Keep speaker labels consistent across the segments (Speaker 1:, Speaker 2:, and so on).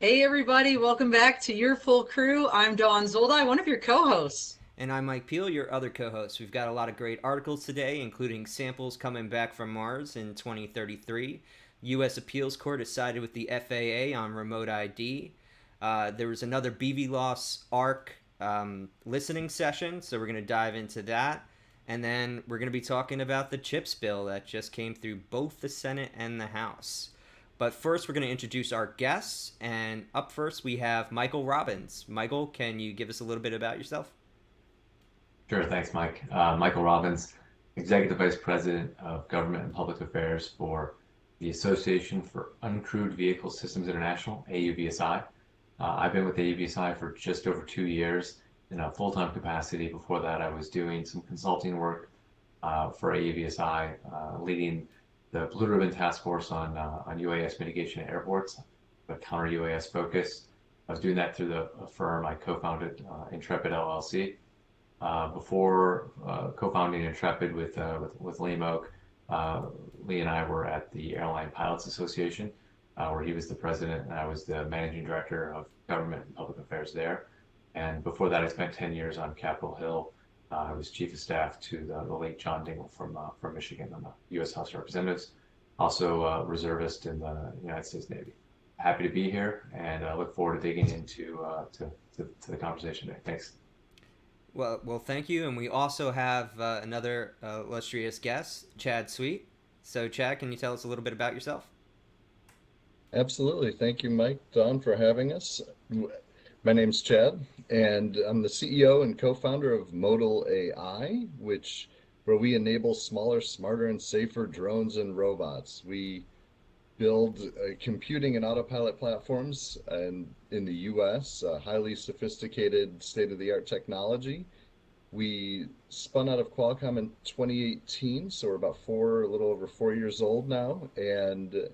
Speaker 1: Hey everybody, welcome back to Your Full Crew. I'm Dawn Zoldi, one of your co-hosts.
Speaker 2: And I'm Mike Peel, your other co host. We've got a lot of great articles today, including samples coming back from Mars in 2033. U.S. Appeals Court has sided with the FAA on remote ID. There was another BVLOS ARC listening session, so we're going to dive into that. And then we're going to be talking about the CHIPS bill that just came through both the Senate and the House. But first, we're going to introduce our guests. And up first, we have Michael Robbins. Michael, can you give us a little bit about yourself?
Speaker 3: Sure, thanks, Mike. Michael Robbins, Executive Vice President of Government and Public Affairs for the Association for Uncrewed Vehicle Systems International, AUVSI. I've been with AUVSI for just over 2 years in a full-time capacity. Before that, I was doing some consulting work for AUVSI, leading the Blue Ribbon Task Force on UAS mitigation at airports, the counter UAS focus. I was doing that through the firm I co-founded, Intrepid LLC. Before co-founding Intrepid with Liam Oak, Lee and I were at the Airline Pilots Association, where he was the president and I was the managing director of government and public affairs there. And before that, I spent 10 years on Capitol Hill. I was chief of staff to the late John Dingell from Michigan on the U.S. House of Representatives, also reservist in the United States Navy. Happy to be here and look forward to digging into to the conversation today. Thanks.
Speaker 2: Well, thank you. And we also have another illustrious guest, Chad Sweet. So, Chad, can you tell us a little bit about yourself?
Speaker 4: Absolutely. Thank you, Mike, Don, for having us. My name's Chad, and I'm the CEO and co-founder of ModalAI, where we enable smaller, smarter, and safer drones and robots. We build computing and autopilot platforms in the US, highly sophisticated state-of-the-art technology. We spun out of Qualcomm in 2018, so we're about a little over 4 years old now. And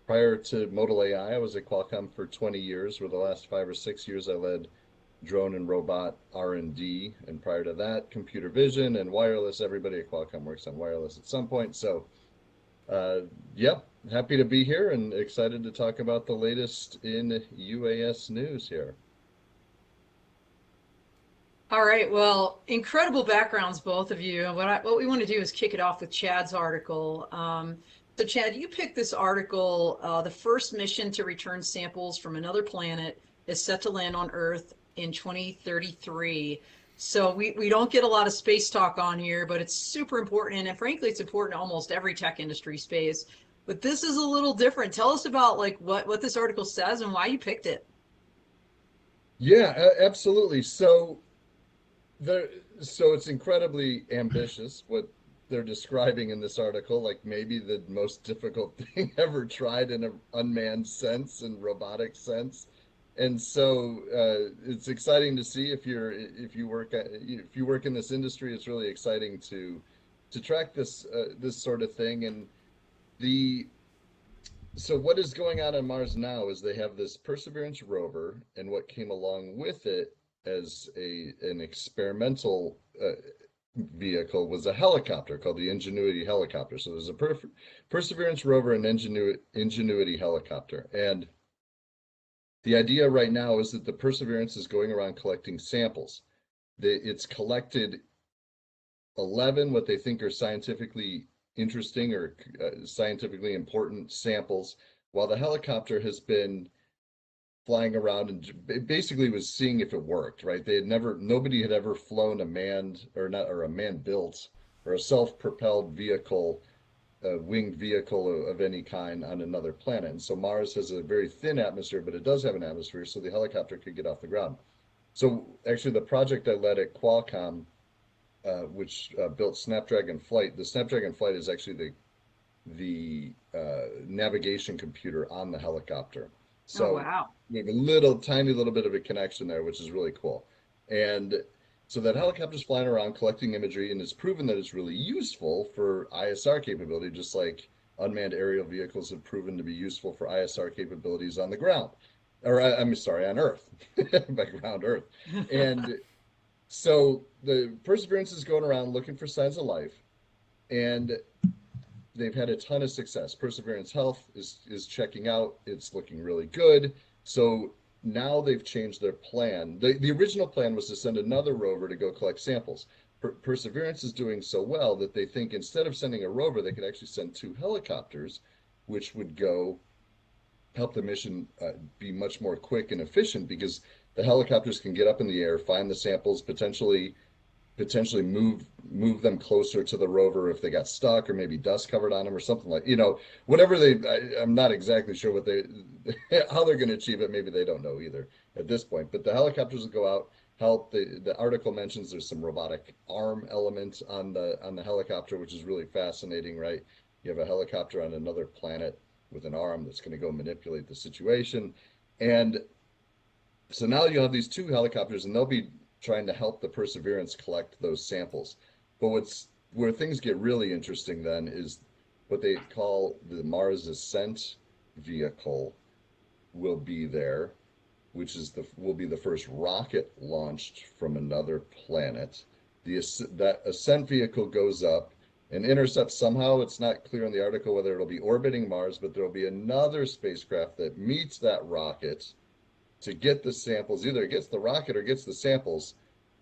Speaker 4: prior to Modal AI, I was at Qualcomm for 20 years, where the last 5 or 6 years I led drone and robot R&D. And prior to that, computer vision and wireless. Everybody at Qualcomm works on wireless at some point. So, uh, yep, happy to be here and excited to talk about the latest in UAS news here.
Speaker 1: All right, well, incredible backgrounds, both of you. And what we want to do is kick it off with Chad's article. So, Chad, you picked this article. The first mission to return samples from another planet is set to land on Earth in 2033. So we don't get a lot of space talk on here, but it's super important. And frankly, it's important to almost every tech industry space. But this is a little different. Tell us about like what this article says and why you picked it.
Speaker 4: Yeah, absolutely. There, so it's incredibly ambitious what they're describing in this article, like maybe the most difficult thing ever tried in an unmanned sense and robotic sense. And so it's exciting to see if you work in this industry. It's really exciting to track this sort of thing. And the so what is going on Mars now is they have this Perseverance rover, and what came along with it as a an experimental vehicle was a helicopter called the Ingenuity helicopter. So there's a Perseverance rover and Ingenuity helicopter, and the idea right now is that the Perseverance is going around collecting samples. It's collected 11 what they think are scientifically interesting or scientifically important samples, while the helicopter has been flying around and basically was seeing if it worked, right? Nobody had ever flown a manned or not, or a man-built or a self-propelled vehicle, a winged vehicle of any kind on another planet. And so Mars has a very thin atmosphere, but it does have an atmosphere, so the helicopter could get off the ground. So actually, the project I led at Qualcomm, which built Snapdragon Flight, the Snapdragon Flight is actually the navigation computer on the helicopter.
Speaker 1: Oh,
Speaker 4: So
Speaker 1: wow.
Speaker 4: we have a little tiny little bit of a connection there, which is really cool. And so that helicopter's flying around collecting imagery, and it's proven that it's really useful for ISR capability, just like unmanned aerial vehicles have proven to be useful for ISR capabilities on the ground, or I'm sorry, on Earth, by ground Earth. And so the Perseverance is going around looking for signs of life, and they've had a ton of success. Perseverance Health is checking out. It's looking really good. So now they've changed their plan. The original plan was to send another rover to go collect samples. Perseverance is doing so well that they think instead of sending a rover, they could actually send 2 helicopters, which would go help the mission be much more quick and efficient because the helicopters can get up in the air, find the samples, potentially move them closer to the rover if they got stuck or maybe dust covered on them or something like, whatever I'm not exactly sure what how they're going to achieve it. Maybe they don't know either at this point, but the helicopters will go out, help. The article mentions there's some robotic arm element on the helicopter, which is really fascinating, right? You have a helicopter on another planet with an arm that's going to go manipulate the situation. And so now you have these 2 helicopters and they'll be trying to help the Perseverance collect those samples. But where things get really interesting then is what they call the Mars Ascent vehicle will be there, which will be the first rocket launched from another planet. That Ascent vehicle goes up and intercepts somehow. It's not clear in the article whether it'll be orbiting Mars, but there'll be another spacecraft that meets that rocket to get the samples. Either it gets the rocket or gets the samples,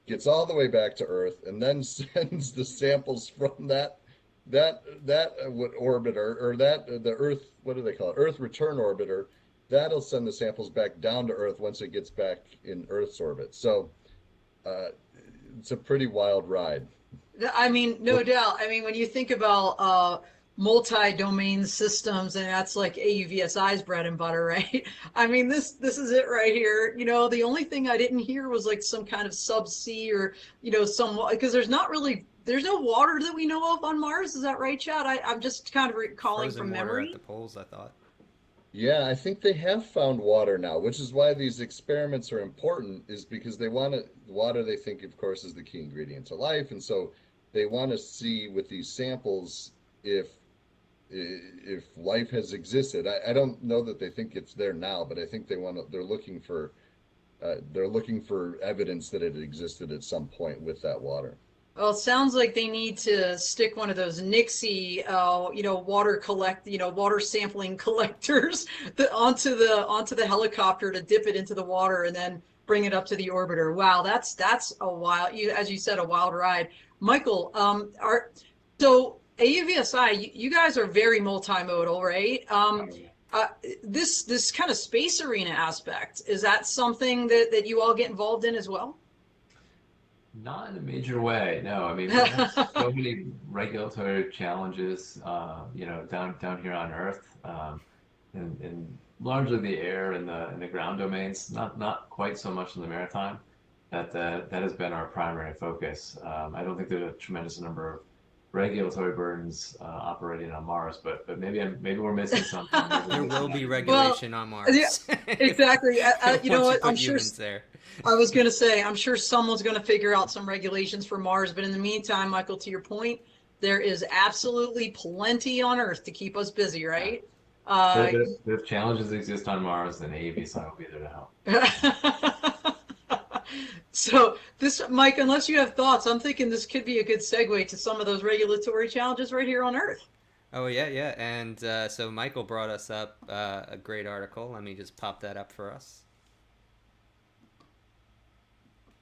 Speaker 4: gets all the way back to Earth, and then sends the samples from that orbiter, or the Earth, what do they call it? Earth return orbiter. That'll send the samples back down to Earth once it gets back in Earth's orbit. So it's a pretty wild ride.
Speaker 1: I mean, no doubt. I mean, when you think about multi-domain systems, and that's like AUVSI's bread and butter, right? I mean, this is it right here. The only thing I didn't hear was like some kind of subsea or because there's no water that we know of on Mars. Is that right, Chad? I'm just kind of recalling
Speaker 2: Frozen
Speaker 1: from
Speaker 2: water
Speaker 1: memory.
Speaker 2: at the poles, I thought.
Speaker 4: Yeah, I think they have found water now, which is why these experiments are important, is because water, they think, of course, is the key ingredient to life. And so they want to see with these samples if life has existed. I don't know that they think it's there now, but I think they're looking for evidence that it existed at some point with that water.
Speaker 1: Well, it sounds like they need to stick one of those Nixie, water sampling collectors onto the helicopter to dip it into the water and then bring it up to the orbiter. Wow, that's a wild, as you said, a wild ride. Michael, so AUVSI, you guys are very multimodal, right? This kind of space arena aspect, is that something that you all get involved in as well?
Speaker 3: Not in a major way, no. I mean, we have so many regulatory challenges, down here on Earth, and largely the air and the ground domains. Not quite so much in the maritime. That has been our primary focus. I don't think there's a tremendous number of regulatory burdens operating on Mars, but maybe we're missing something.
Speaker 2: There will be regulation on Mars.
Speaker 1: Yeah, exactly. You know what? I'm sure.
Speaker 2: There.
Speaker 1: I was going to say, I'm sure someone's going to figure out some regulations for Mars, but in the meantime, Michael, to your point, there is absolutely plenty on Earth to keep us busy, right?
Speaker 3: If challenges exist on Mars, then AVSI will be there to help.
Speaker 1: So Mike, unless you have thoughts, I'm thinking this could be a good segue to some of those regulatory challenges right here on Earth.
Speaker 2: Oh, yeah. And so Michael brought us up a great article. Let me just pop that up for us.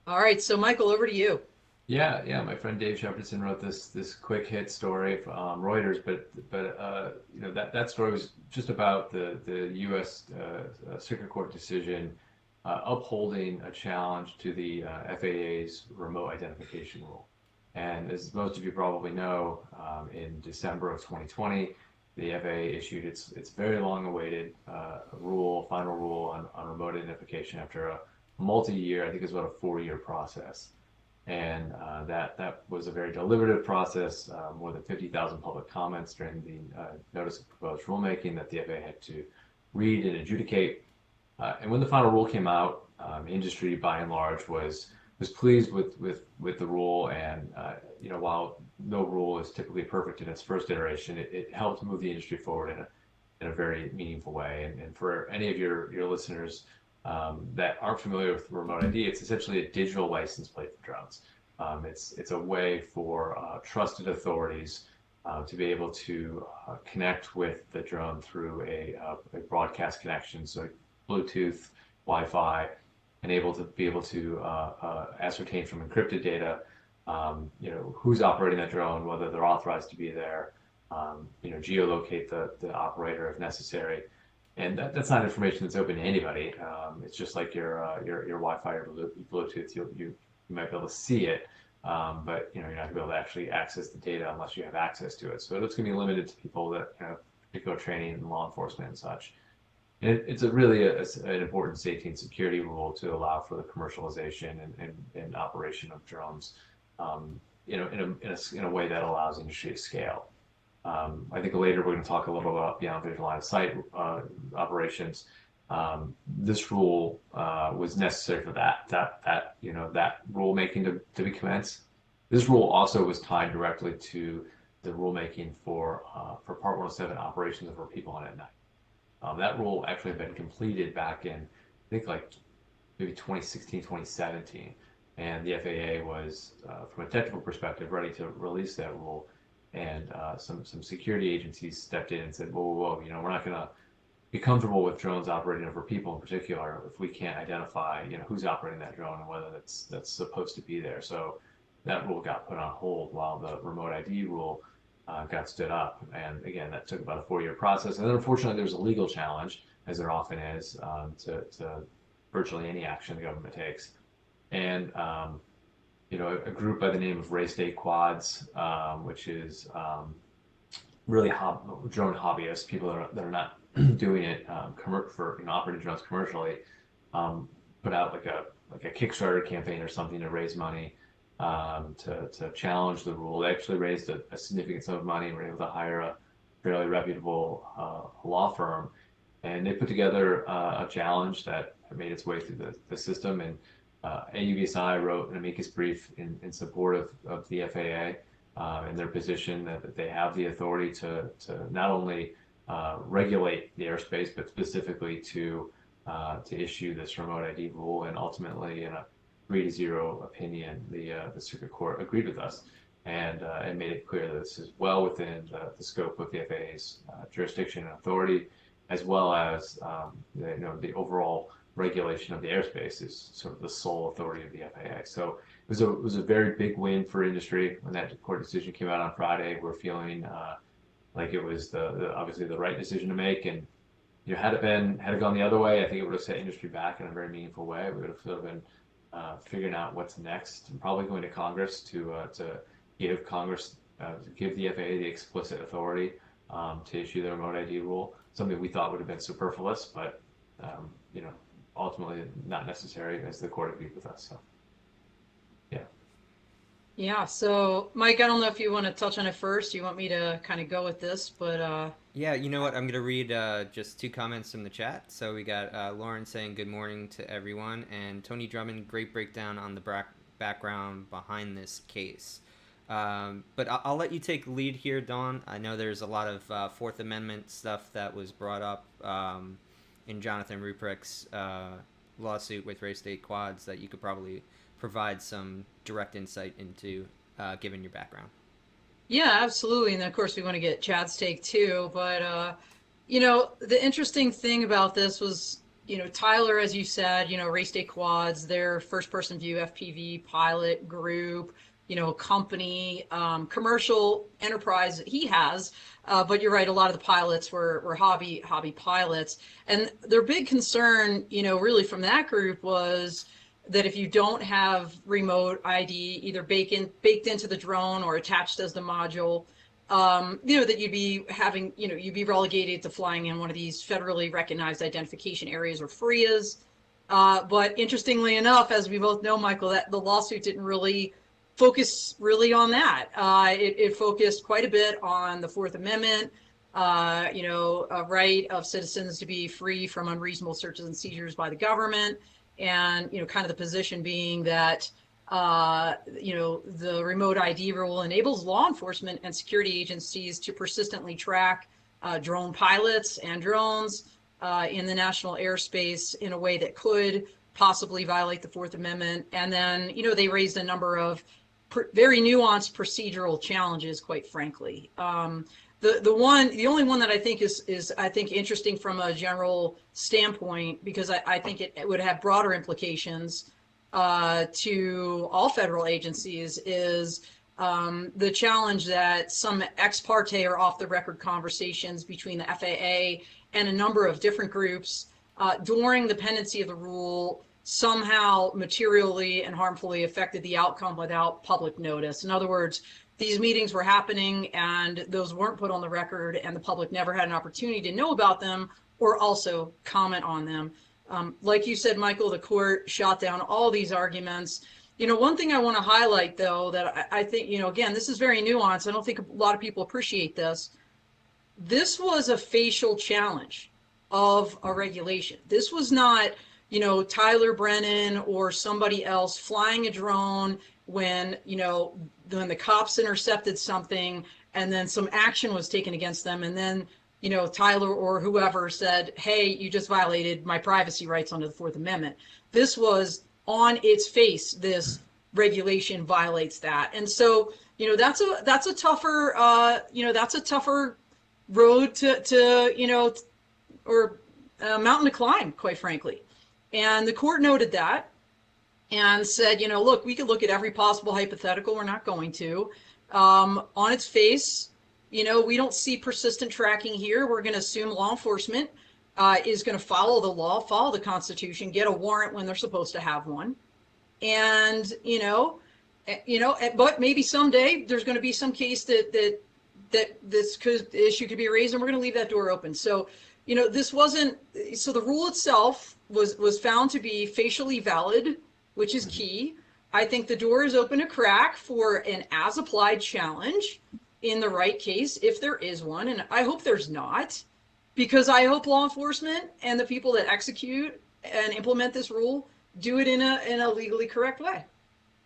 Speaker 1: All right, so Michael, over to you.
Speaker 3: Yeah. My friend Dave Shepardson wrote this quick hit story from Reuters, but that story was just about the U.S. Circuit Court decision upholding a challenge to the FAA's remote identification rule. And as most of you probably know, in December of 2020, the FAA issued its very long-awaited final rule on remote identification after a multi-year, I think it was about a 4-year process. And that was a very deliberative process, more than 50,000 public comments during the notice of proposed rulemaking that the FAA had to read and adjudicate. And when the final rule came out, industry by and large was pleased with the rule. And while no rule is typically perfect in its first iteration, it helped move the industry forward in a very meaningful way. And for any of your listeners that aren't familiar with remote ID, it's essentially a digital license plate for drones. It's a way for trusted authorities to be able to connect with the drone through a broadcast connection, so Bluetooth, Wi-Fi, and be able to ascertain from encrypted data, who's operating that drone, whether they're authorized to be there, geolocate the operator if necessary. And that's not information that's open to anybody. It's just like your Wi-Fi or Bluetooth. You might be able to see it, but you're not going to be able to actually access the data unless you have access to it. So it's going to be limited to people that have particular training in law enforcement and such. And it's really an important safety and security rule to allow for the commercialization and operation of drones, in a way that allows industry to scale. I think later we're going to talk a little about beyond visual line of sight operations. This rule was necessary for that rulemaking to be commenced. This rule also was tied directly to the rulemaking for Part 107 operations over people on at night. That rule actually had been completed back in, I think, like maybe 2016, 2017, and the FAA was, from a technical perspective, ready to release that rule. And some security agencies stepped in and said, whoa, we're not going to be comfortable with drones operating over people in particular if we can't identify, who's operating that drone and whether that's supposed to be there. So that rule got put on hold while the remote ID rule got stood up. And again, that took about a 4-year process. And then unfortunately, there's a legal challenge, as there often is, to virtually any action the government takes. And a group by the name of Race Day Quads, which is really drone hobbyists, people that are not doing it for operating drones commercially, put out like a Kickstarter campaign or something to raise money to challenge the rule. They actually raised a significant sum of money and were able to hire a fairly reputable law firm, and they put together a challenge that made its way through the system. And AUVSI wrote an amicus brief in support of the FAA and their position that they have the authority to not only regulate the airspace, but specifically to issue this remote ID rule. And ultimately, in a 3-0 opinion, the circuit court agreed with us and made it clear that this is well within the scope of the FAA's jurisdiction and authority, as well as the overall regulation of the airspace is sort of the sole authority of the FAA. So it was a very big win for industry when that court decision came out on Friday. We're feeling like it was obviously the right decision to make. And had it gone the other way, I think it would have set industry back in a very meaningful way. We would have sort of been figuring out what's next, and probably going to Congress to give the FAA the explicit authority to issue the remote ID rule. Something we thought would have been superfluous, but ultimately not necessary, as the court agreed with us. So, yeah.
Speaker 1: Yeah. So, Mike, I don't know if you want to touch on it first. You want me to kind of go with this, but
Speaker 2: yeah, you know what? I'm going to read just 2 comments from the chat. So we got Lauren saying good morning to everyone, and Tony Drummond, great breakdown on the background behind this case. But I'll let you take the lead here, Dawn. I know there's a lot of Fourth Amendment stuff that was brought up in Jonathan Ruprecht's lawsuit with Race Day Quads that you could probably provide some direct insight into, given your background.
Speaker 1: Yeah, absolutely. And of course, we want to get Chad's take too. But, the interesting thing about this was, Tyler, as you said, Race Day Quads, their first person view FPV pilot group, company, commercial enterprise that he has. But you're right, a lot of the pilots were hobby pilots. And their big concern, really from that group was that if you don't have remote ID either baked into the drone or attached as the module, that you'd be relegated to flying in one of these federally recognized identification areas or FRIAs. But interestingly enough, as we both know, Michael, that the lawsuit didn't really focus on that. It focused quite a bit on the Fourth Amendment, a right of citizens to be free from unreasonable searches and seizures by the government. And, kind of the position being that, the remote ID rule enables law enforcement and security agencies to persistently track drone pilots and drones in the national airspace in a way that could possibly violate the Fourth Amendment. And then, they raised a number of very nuanced procedural challenges, quite frankly. The only one that I think is I think interesting from a general standpoint, because I think it would have broader implications to all federal agencies, is the challenge that some ex parte or off the record conversations between the FAA and a number of different groups during the pendency of the rule somehow materially and harmfully affected the outcome without public notice. In other words, these meetings were happening and those weren't put on the record, and the public never had an opportunity to know about them or also comment on them. Like you said, Michael, the court shot down all these arguments. One thing I want to highlight, though, that I think, again, this is very nuanced. I don't think a lot of people appreciate this. This was a facial challenge of a regulation. This was not, Tyler Brennan or somebody else flying a drone when the cops intercepted something and then some action was taken against them, and then Tyler or whoever said, hey, you just violated my privacy rights under the Fourth Amendment. This was on its face, this regulation violates that. And so, that's a tougher, that's a tougher road to or a mountain to climb, quite frankly. And the court noted that and said, look, we could look at every possible hypothetical. We're not going to. On its face, we don't see persistent tracking here. We're going to assume law enforcement is going to follow the law, follow the Constitution, get a warrant when they're supposed to have one. And, but maybe someday there's going to be some case that this issue could be raised, and we're going to leave that door open. So, this wasn't, so the rule itself was found to be facially valid, which is key. I think the door is open a crack for an as-applied challenge in the right case, if there is one, and I hope there's not, because I hope law enforcement and the people that execute and implement this rule do it in a legally correct way.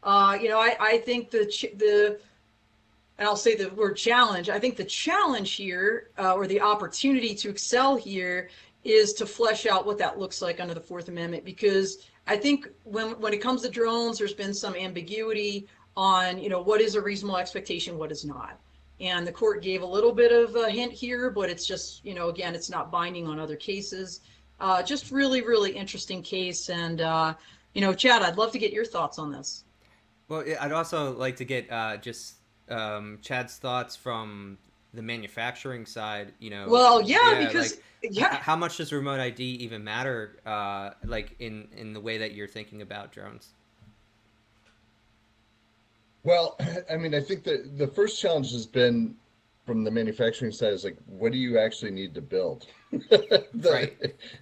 Speaker 1: I think and I'll say the word challenge, I think the challenge here, or the opportunity to excel here, is to flesh out what that looks like under the Fourth Amendment, because I think when it comes to drones, there's been some ambiguity on, what is a reasonable expectation, what is not. And the court gave a little bit of a hint here, but it's just, again, it's not binding on other cases. Just really, really interesting case. And, Chad, I'd love to get your thoughts on this.
Speaker 2: Well, I'd also like to get Chad's thoughts from the manufacturing side,
Speaker 1: Well, yeah, because
Speaker 2: how much does remote ID even matter, in the way that you're thinking about drones?
Speaker 4: Well, I mean, I think that the first challenge has been from the manufacturing side is what do you actually need to build?
Speaker 2: Right.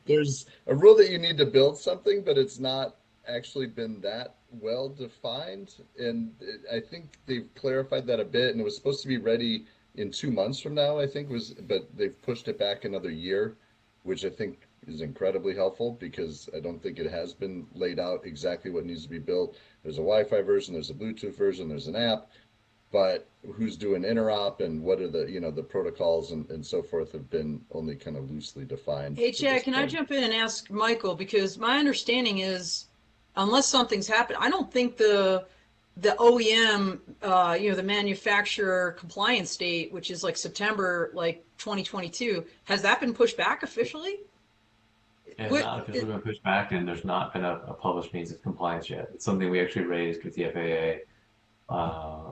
Speaker 4: There's a rule that you need to build something, but it's not actually been that well defined. And I think they've clarified that a bit, and it was supposed to be ready in 2 months from now, I think but they've pushed it back another year, which I think is incredibly helpful, because I don't think it has been laid out exactly what needs to be built. There's a Wi-Fi version, there's a Bluetooth version, there's an app, but who's doing interop and what are the protocols and so forth have been only kind of loosely defined.
Speaker 1: Hey, Chad, can I jump in and ask Michael, because my understanding is, unless something's happened, I don't think the OEM, the manufacturer compliance date, which is September 2022, has that been pushed back officially?
Speaker 3: It has not officially been pushed back, and there's not been a published means of compliance yet. It's something we actually raised with the FAA,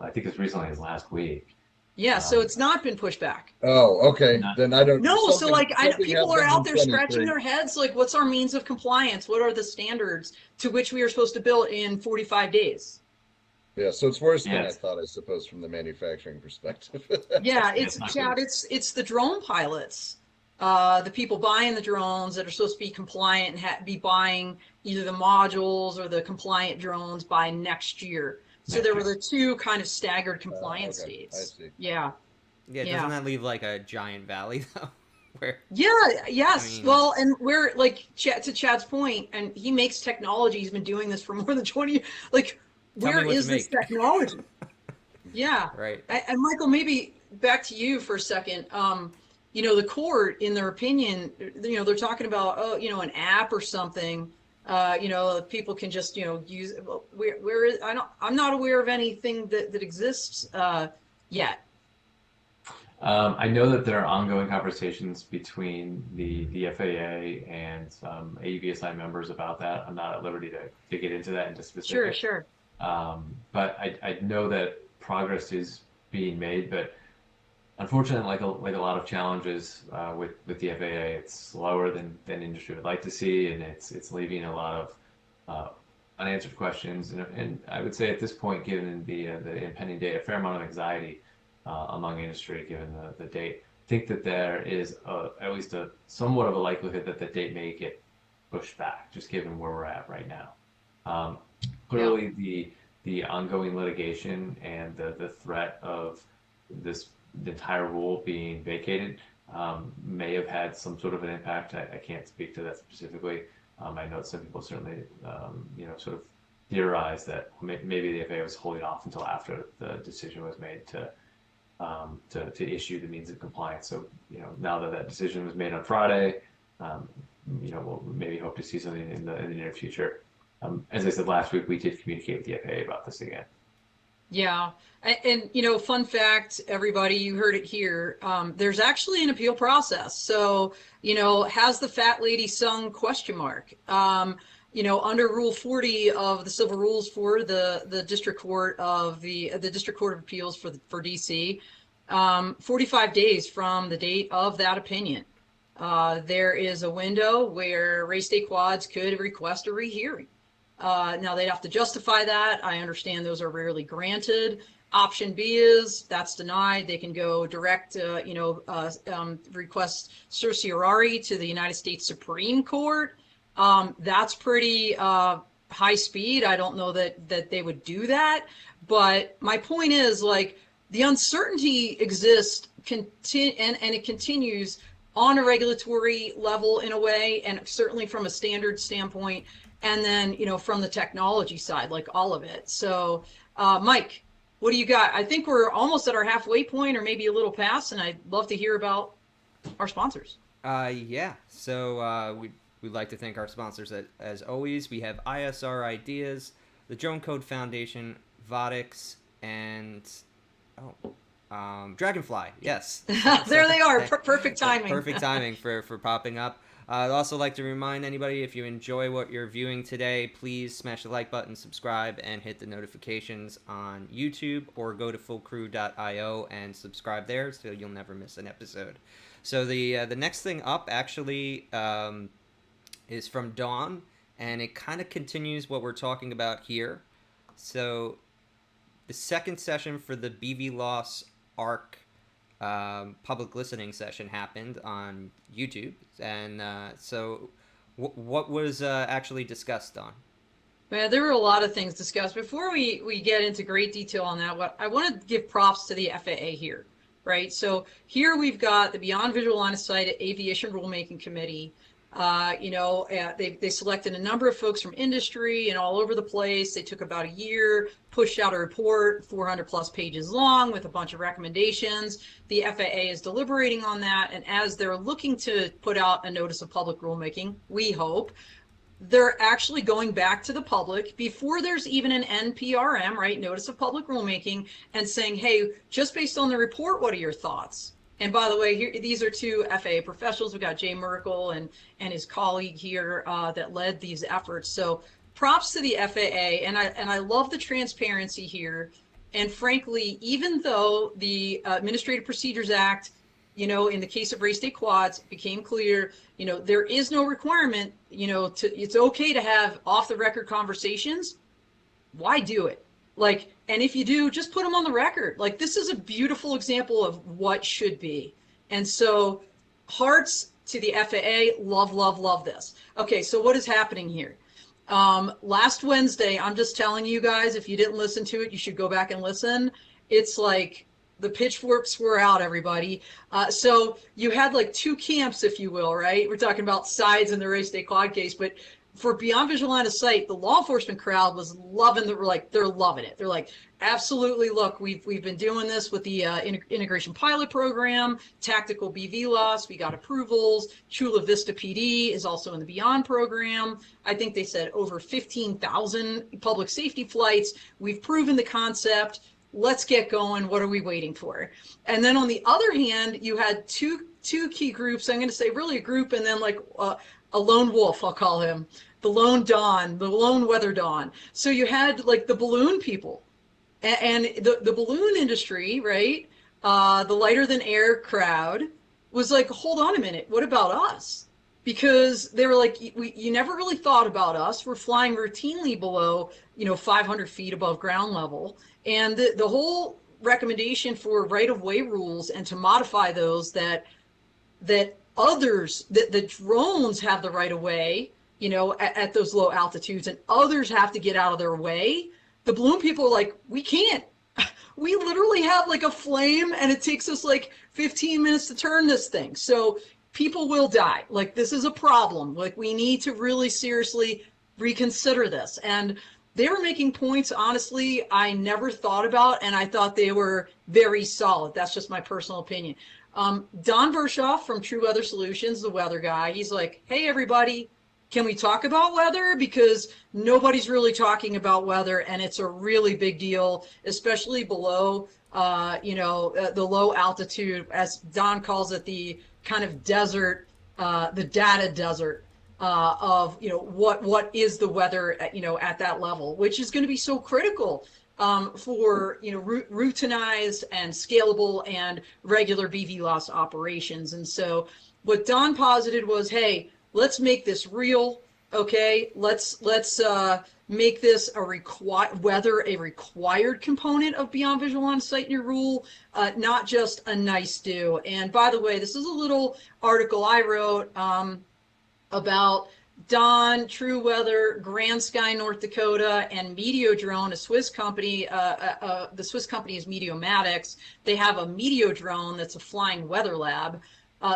Speaker 3: I think as recently as last week.
Speaker 1: Yeah, so it's not been pushed back.
Speaker 4: Oh, okay. Then I don't.
Speaker 1: No, so people are out there scratching their heads, what's our means of compliance? What are the standards to which we are supposed to build in 45 days?
Speaker 4: Yeah, so it's worse than I thought, I suppose, from the manufacturing perspective.
Speaker 1: Yeah, Chad, it's the drone pilots, the people buying the drones that are supposed to be compliant and be buying either the modules or the compliant drones by next year. So there were the two kind of staggered compliance dates.
Speaker 4: I see.
Speaker 1: Yeah.
Speaker 2: Yeah, doesn't that leave a giant valley though? Where?
Speaker 1: Yeah, yes. Well, and we're to Chad's point, and he makes technology. He's been doing this for more than 20 years. Where is this technology? Yeah.
Speaker 2: Right.
Speaker 1: And Michael, maybe back to you for a second. The court, in their opinion, they're talking about, an app or something People can just, use, well, where is, I'm not aware of anything that exists yet.
Speaker 3: I know that there are ongoing conversations between the FAA and some AUVSI members about that. I'm not at liberty to get into that into specifics.
Speaker 1: Sure.
Speaker 3: But I know that progress is being made, but unfortunately, like a lot of challenges with the FAA, it's slower than industry would like to see, and it's leaving a lot of unanswered questions. And I would say at this point, given the impending date, a fair amount of anxiety among industry, given the date. I think that there is at least a somewhat of a likelihood that the date may get pushed back, just given where we're at right now. Clearly, the ongoing litigation and the threat of the entire rule being vacated may have had some sort of an impact. I can't speak to that specifically. I know some people certainly, sort of theorize that maybe the FAA was holding off until after the decision was made to issue the means of compliance. So, now that decision was made on Friday, we'll maybe hope to see something in the near future. As I said last week, we did communicate with the FAA about this again.
Speaker 1: Yeah. And fun fact, everybody, you heard it here. There's actually an appeal process. So, has the fat lady sung ? Under Rule 40 of the Civil Rules for the District Court of the District Court of Appeals for DC, 45 days from the date of that opinion, there is a window where race day quads could request a rehearing. Now they'd have to justify that. I understand those are rarely granted. Option B is that's denied. They can go direct, request certiorari to the United States Supreme Court. That's pretty high speed. I don't know that they would do that. But my point is, like, the uncertainty exists and it continues on a regulatory level in a way, and certainly from a standard standpoint, and then, from the technology side, like all of it. So, Mike, what do you got? I think we're almost at our halfway point or maybe a little past, and I'd love to hear about our sponsors.
Speaker 2: Yeah. So we'd like to thank our sponsors as always. We have ISR Ideas, the Drone Code Foundation, Vodix, and Dragonfly. Yes.
Speaker 1: There they are. Perfect timing.
Speaker 2: Perfect timing for popping up. I'd also like to remind anybody, if you enjoy what you're viewing today, please smash the like button, subscribe, and hit the notifications on YouTube, or go to fullcrew.io and subscribe there so you'll never miss an episode. So the next thing up actually is from Dawn, and it kind of continues what we're talking about here. So the second session for the BVLOS ARC public listening session happened on YouTube, and so what was actually discussed, Dawn?
Speaker 1: Man, there were a lot of things discussed. Before we get into great detail on that, I want to give props to the FAA here, right? So here we've got the Beyond Visual Line of Sight Aviation Rulemaking Committee. They selected a number of folks from industry and all over the place. They took about a year, pushed out a report, 400 plus pages long, with a bunch of recommendations. The FAA is deliberating on that, and as they're looking to put out a notice of public rulemaking, we hope, they're actually going back to the public before there's even an NPRM, right, notice of public rulemaking, and saying, hey, just based on the report, what are your thoughts? And by the way, here, these are two FAA professionals. We've got Jay Merkel and his colleague here that led these efforts. So props to the FAA, and I love the transparency here. And frankly, even though the Administrative Procedures Act, in the case of race day quads, became clear, there is no requirement, it's okay to have off the record conversations. Why do it? And if you do, just put them on the record. This is a beautiful example of what should be. And so hearts to the FAA, love this. Okay, so what is happening here? Last Wednesday, I'm just telling you guys, if you didn't listen to it, you should go back and listen. It's like the pitchforks were out, everybody. So you had two camps, if you will, right? We're talking about sides in the race day quad case, but for beyond visual line of sight, the law enforcement crowd was loving they're loving it. They're like, absolutely. Look, we've been doing this with the integration pilot program, tactical BVLOS. We got approvals. Chula Vista PD is also in the Beyond program. I think they said over 15,000 public safety flights. We've proven the concept. Let's get going. What are we waiting for? And then on the other hand, you had two key groups. I'm going to say really a group, and then like a lone wolf, I'll call him, the lone dawn, the lone weather dawn. So you had like the balloon people and the balloon industry, right? The lighter than air crowd was like, hold on a minute, what about us? Because they were like, you never really thought about us. We're flying routinely below, 500 feet above ground level. And the whole recommendation for right-of-way rules and to modify those that others, that the drones have the right of way, at those low altitudes, and others have to get out of their way. The balloon people are like, we can't. We literally have like a flame, and it takes us like 15 minutes to turn this thing. So people will die. Like, this is a problem. Like, we need to really seriously reconsider this. And they were making points, honestly, I never thought about, and I thought they were very solid. That's just my personal opinion. Don Vershoff from True Weather Solutions, the weather guy, he's like, hey, everybody, can we talk about weather? Because nobody's really talking about weather, and it's a really big deal, especially below, the low altitude, as Don calls it, the kind of desert, the data desert of, what is the weather, at that level, which is going to be so critical for routinized and scalable and regular BVLOS operations. And so what Don posited was, hey, let's make this real. Okay, let's make this whether a required component of beyond visual line of sight in your rule, not just a nice do. And by the way, this is a little article I wrote about Don, True Weather, Grand Sky, North Dakota, and Meteodrone, a Swiss company. The Swiss company is Meteomatics. They have a Meteodrone that's a flying weather lab.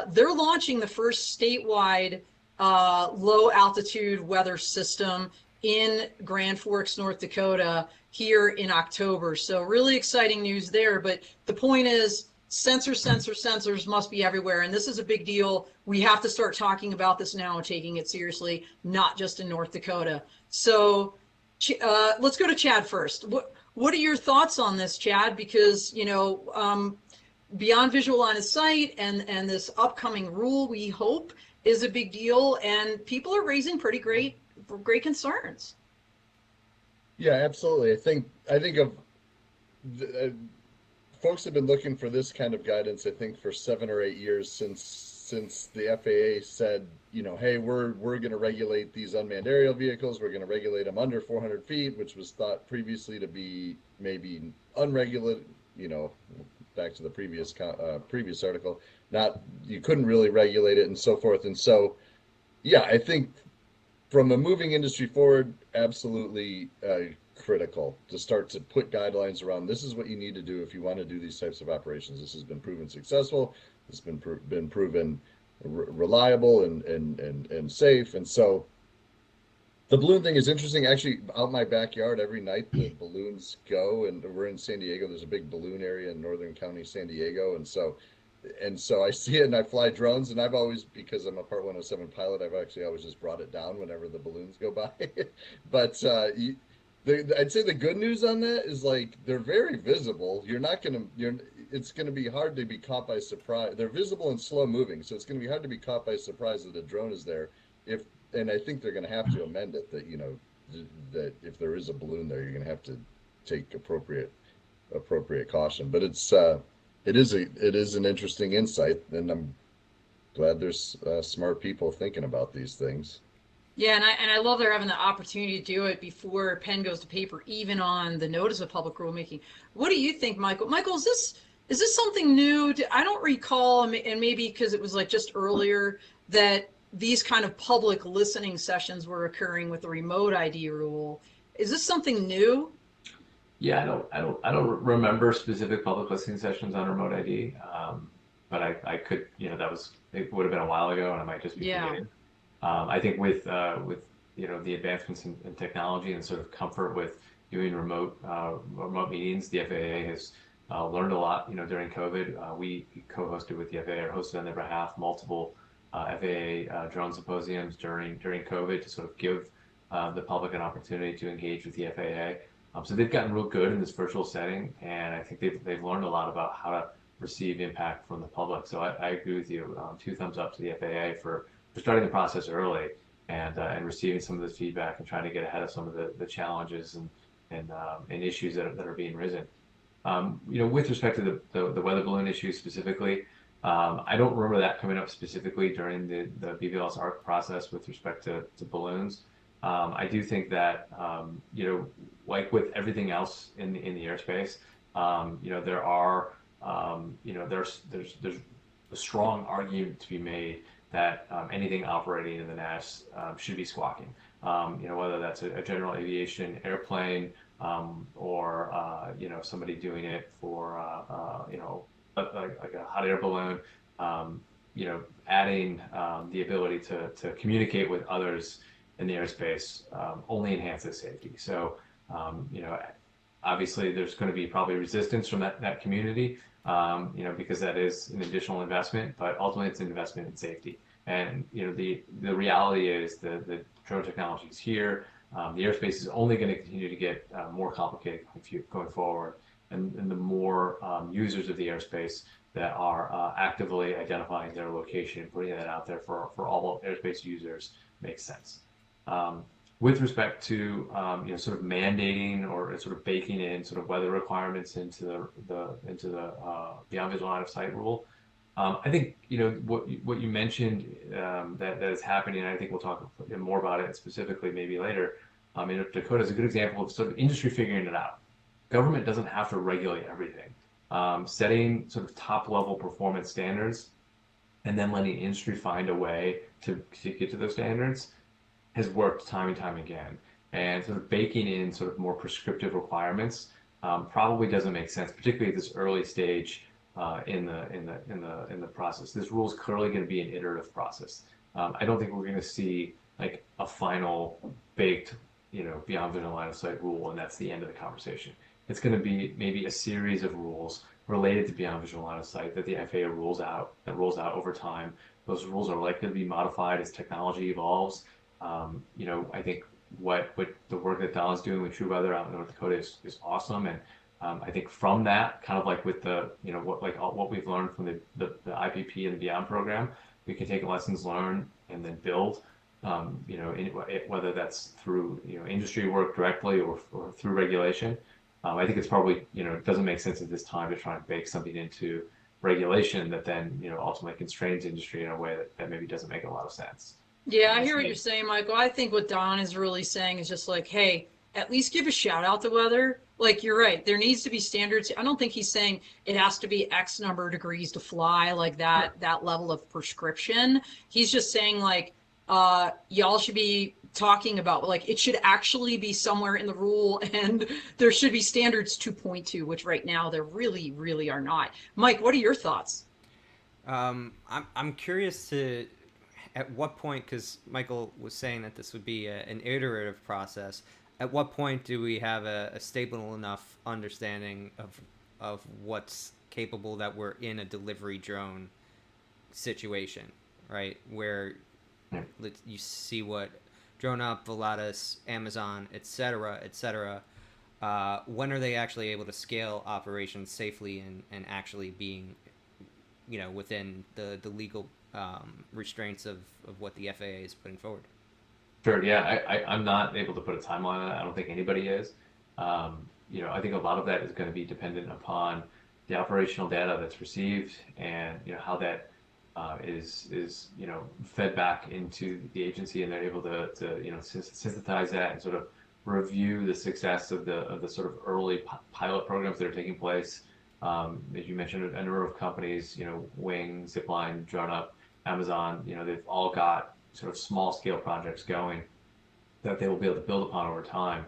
Speaker 1: They're launching the first statewide low altitude weather system in Grand Forks, North Dakota, here in October. So really exciting news there. But the point is, sensors must be everywhere. And this is a big deal. We have to start talking about this now and taking it seriously, not just in North Dakota. So let's go to Chad first. What are your thoughts on this, Chad? Because, beyond visual line of sight and this upcoming rule, we hope, is a big deal. And people are raising pretty great concerns.
Speaker 4: Yeah, absolutely. I think of folks have been looking for this kind of guidance, I think, for 7 or 8 years since the FAA said, hey, we're going to regulate these unmanned aerial vehicles. We're going to regulate them under 400 feet, which was thought previously to be maybe unregulated, back to the previous article, you couldn't really regulate it and so forth. And so, yeah, I think from a moving industry forward, absolutely critical to start to put guidelines around. This is what you need to do if you want to do these types of operations. This has been proven successful. It's been proven reliable and safe. And so the balloon thing is interesting. Actually, out my backyard every night, the balloons go, and we're in San Diego. There's a big balloon area in Northern County, San Diego. And so I see it, and I fly drones, and I've always, because I'm a Part 107 pilot, I've actually always just brought it down whenever the balloons go by. But I'd say the good news on that is, like, they're very visible. It's going to be hard to be caught by surprise. They're visible and slow moving, so it's going to be hard to be caught by surprise that a drone is there. And I think they're going to have to amend it that, that if there is a balloon there, you're going to have to take appropriate caution. But it is an interesting insight, and I'm glad there's smart people thinking about these things.
Speaker 1: Yeah, and I love they're having the opportunity to do it before pen goes to paper, even on the notice of public rulemaking. What do you think, Michael? Michael, is this something new? I don't recall, and maybe because it was like just earlier, that these kind of public listening sessions were occurring with the remote ID rule. Is this something new?
Speaker 3: Yeah, I don't remember specific public listening sessions on remote ID, but I could, it would have been a while ago, and I might just be forgetting. I think with the advancements in technology and sort of comfort with doing remote meetings. The FAA has learned a lot, during COVID. We co-hosted with the FAA or hosted on their behalf multiple FAA drone symposiums during COVID to sort of give the public an opportunity to engage with the FAA. So they've gotten real good in this virtual setting, and I think they've learned a lot about how to receive impact from the public. So I agree with you. Two thumbs up to the FAA for starting the process early and receiving some of this feedback and trying to get ahead of some of the challenges and issues that are being risen. With respect to the weather balloon issue specifically, I don't remember that coming up specifically during the BVLOS ARC process with respect to balloons. I do think that, like with everything else in the airspace, there are, there's a strong argument to be made that anything operating in the NAS should be squawking. Whether that's a general aviation airplane or somebody doing it for like a hot air balloon, adding the ability to communicate with others in the airspace only enhances safety. So, obviously there's going to be probably resistance from that community, because that is an additional investment, but ultimately it's an investment in safety. And, the reality is the drone technology is here. The airspace is only going to continue to get more complicated going forward. And the more users of the airspace that are actively identifying their location and putting that out there for all airspace users makes sense. With respect to sort of mandating or sort of baking in sort of weather requirements into the beyond visual line of sight rule, I think what you mentioned that is happening, and I think we'll talk more about it specifically maybe later. North Dakota is a good example of sort of industry figuring it out. Government doesn't have to regulate everything. Setting sort of top level performance standards and then letting industry find a way to get to those standards has worked time and time again. And sort of baking in sort of more prescriptive requirements probably doesn't make sense, particularly at this early stage in the process. This rule is clearly going to be an iterative process. I don't think we're going to see like a final baked, beyond visual line of sight rule, and that's the end of the conversation. It's going to be maybe a series of rules related to beyond visual line of sight that the FAA rolls out over time. Those rules are likely to be modified as technology evolves. I think what the work that Don's doing with TrueWeather out in North Dakota is awesome, and I think from that, kind of like with the what we've learned from the IPP and the Beyond program, we can take lessons learned and then build. Whether that's through industry work directly or through regulation. I think it's probably it doesn't make sense at this time to try and bake something into regulation that then ultimately constrains industry in a way that maybe doesn't make a lot of sense.
Speaker 1: Yeah, I hear what you're saying, Michael. I think what Don is really saying is just like, hey, at least give a shout out to weather. Like, you're right, there needs to be standards. I don't think he's saying it has to be X number of degrees to fly, like that level of prescription. He's just saying like, y'all should be talking about like it should actually be somewhere in the rule, and there should be standards to point to, which right now there really, really are not. Mike, what are your thoughts?
Speaker 2: I'm curious to at what point, because Michael was saying that this would be an iterative process. At what point do we have a stable enough understanding of what's capable that we're in a delivery drone situation, right? Where you see what Drone Up, Volatus, Amazon, etc., when are they actually able to scale operations safely and actually being, within the legal restraints of what the FAA is putting forward?
Speaker 3: Sure. Yeah, I'm not able to put a timeline on it. I don't think anybody is. I think a lot of that is going to be dependent upon the operational data that's received and how that is fed back into the agency, and they're able to synthesize that and sort of review the success of the sort of early pilot programs that are taking place. As you mentioned, a number of companies, Wing, Zipline, Drone Up, Amazon, they've all got sort of small scale projects going that they will be able to build upon over time.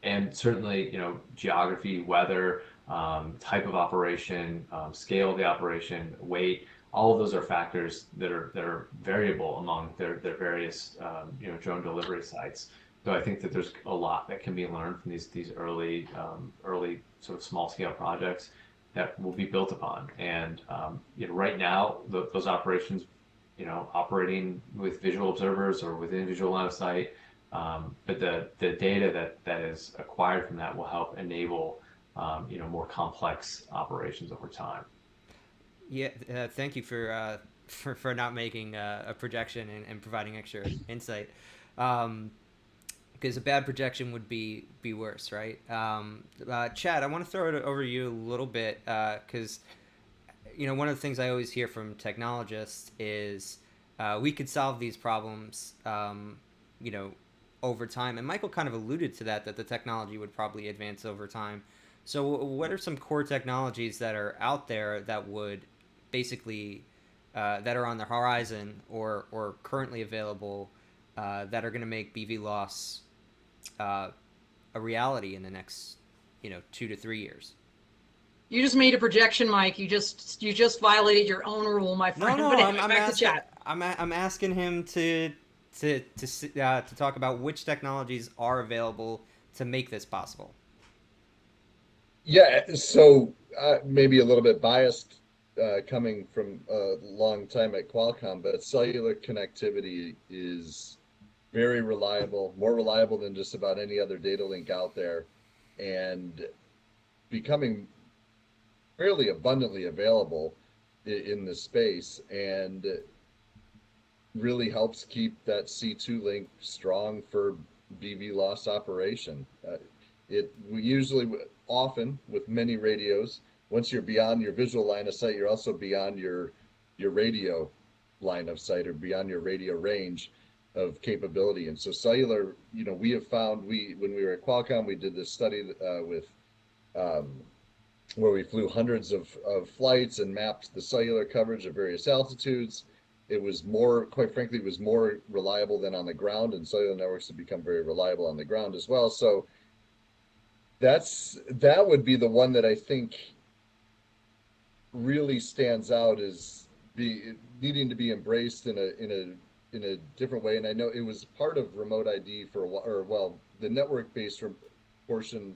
Speaker 3: And certainly, geography, weather, type of operation, scale of the operation, weight, all of those are factors that are variable among their various drone delivery sites. So I think that there's a lot that can be learned from these early sort of small scale projects that will be built upon. And right now, those operations, operating with visual observers or within visual line of sight, but the data that is acquired from that will help enable more complex operations over time.
Speaker 2: Yeah, thank you for not making a projection and providing extra insight. Because a bad projection would be worse, right? Chad, I want to throw it over to you a little bit because one of the things I always hear from technologists is we could solve these problems, over time. And Michael kind of alluded to that the technology would probably advance over time. So, what are some core technologies that are out there that would basically that are on the horizon or currently available that are going to make BVLOS a reality in the next 2 to 3 years?
Speaker 1: You just made a projection, Mike. You just violated your own rule, my friend.
Speaker 2: No,
Speaker 1: But anyway, back to chat.
Speaker 2: I'm asking him to talk about which technologies are available to make this possible.
Speaker 4: Yeah, so maybe a little bit biased coming from a long time at Qualcomm, but cellular connectivity is very reliable, more reliable than just about any other data link out there, and becoming fairly abundantly available in the space, and really helps keep that C2 link strong for BVLOS operation. We usually, often with many radios, once you're beyond your visual line of sight, you're also beyond your radio line of sight or beyond your radio range of capability. And so cellular, we have found, when we were at Qualcomm, we did this study with where we flew hundreds of flights and mapped the cellular coverage at various altitudes. It was quite frankly, it was more reliable than on the ground, and cellular networks have become very reliable on the ground as well. So that would be the one that I think really stands out as needing to be embraced in a different way. And I know it was part of remote ID for a while, or well, the network-based portion,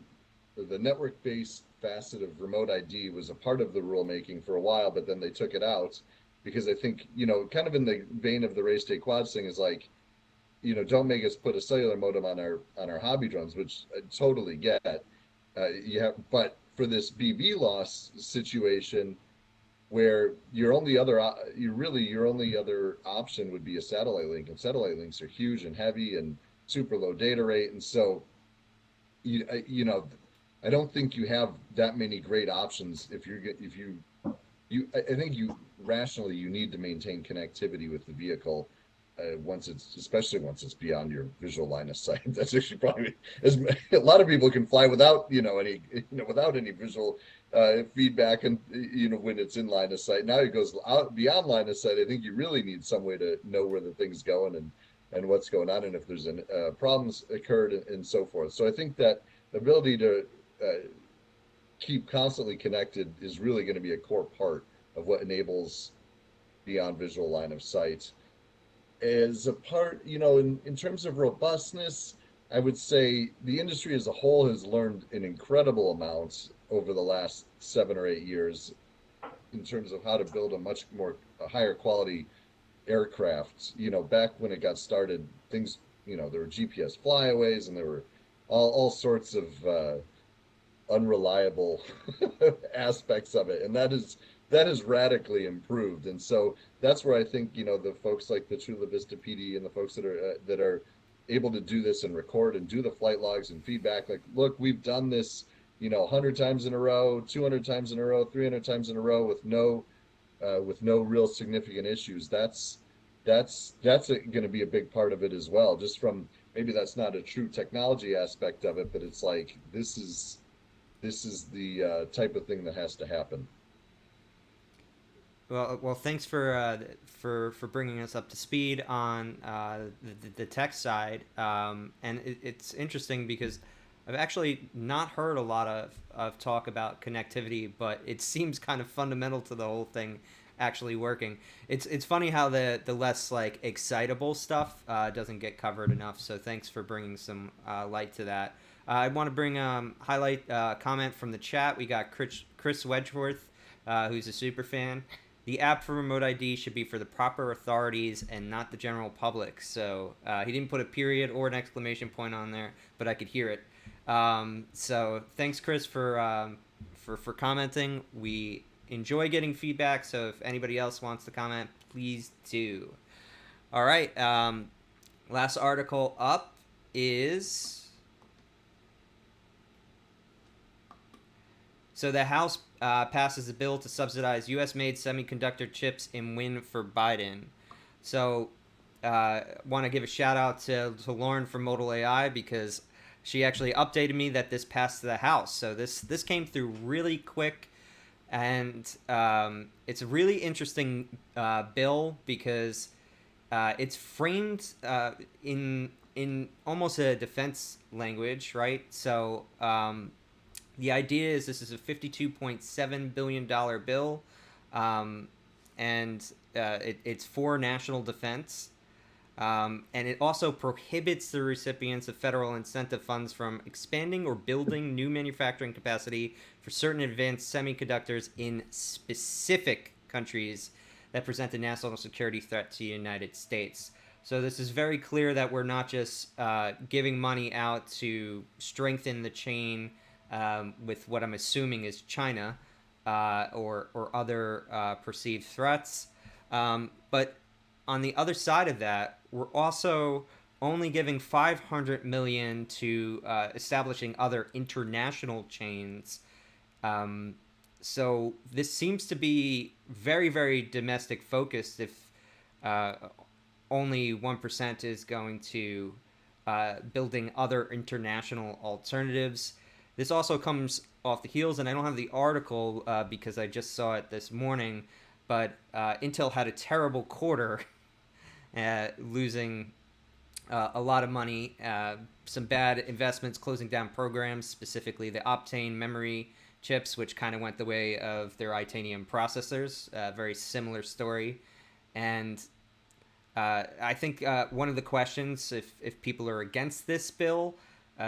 Speaker 4: the network-based facet of remote ID was a part of the rulemaking for a while, but then they took it out because I think, kind of in the vein of the race day quads thing is like, don't make us put a cellular modem on our hobby drones, which I totally get. But for this BVLOS situation, where your only other option would be a satellite link, and satellite links are huge and heavy and super low data rate, and so I don't think you have that many great options I think you need to maintain connectivity with the vehicle especially once it's beyond your visual line of sight. That's actually probably a lot of people can fly without without any visual feedback, and when it's in line of sight. Now it goes out beyond line of sight. I think you really need some way to know where the thing's going and what's going on, and if there's problems occurred and so forth. So I think that the ability to keep constantly connected is really going to be a core part of what enables beyond visual line of sight. As a part, in terms of robustness, I would say the industry as a whole has learned an incredible amount over the last 7 or 8 years in terms of how to build a higher quality aircraft. Back when it got started, things, there were GPS flyaways and there were all sorts of unreliable aspects of it, and that has radically improved. And so that's where I think the folks like the Chula Vista PD and the folks that are able to do this and record and do the flight logs and feedback, like, look, we've done this 100 times in a row, 200 times in a row, 300 times in a row with no real significant issues. That's going to be a big part of it as well. Just from, maybe that's not a true technology aspect of it, but it's like this is the type of thing that has to happen.
Speaker 2: Well, thanks for bringing us up to speed on the tech side, and it's interesting because I've actually not heard a lot of talk about connectivity, but it seems kind of fundamental to the whole thing actually working. It's funny how the less like excitable stuff doesn't get covered enough. So thanks for bringing some light to that. I want to bring highlight comment from the chat. We got Chris Wedgeworth, who's a super fan. The app for remote ID should be for the proper authorities and not the general public. So he didn't put a period or an exclamation point on there, but I could hear it. So thanks, Chris, for commenting. We enjoy getting feedback. So if anybody else wants to comment, please do. All right. Last article up is. So the House passes a bill to subsidize U.S.-made semiconductor chips in win for Biden. So want to give a shout out to Lauren from ModalAI because she actually updated me that this passed the House. So this came through really quick, and it's a really interesting bill because it's framed in almost a defense language, right? So the idea is this is a $52.7 billion bill, and it's for national defense. And it also prohibits the recipients of federal incentive funds from expanding or building new manufacturing capacity for certain advanced semiconductors in specific countries that present a national security threat to the United States. So this is very clear that we're not just giving money out to strengthen the chain with what I'm assuming is China or other perceived threats. But on the other side of that, we're also only giving $500 million to establishing other international chains. So this seems to be very, very domestic focused if only 1% is going to building other international alternatives. This also comes off the heels, and I don't have the article because I just saw it this morning, but Intel had a terrible quarter, losing a lot of money, some bad investments, closing down programs, specifically the Optane memory chips, which kind of went the way of their Itanium processors. Very similar story. And I think one of the questions, if people are against this bill,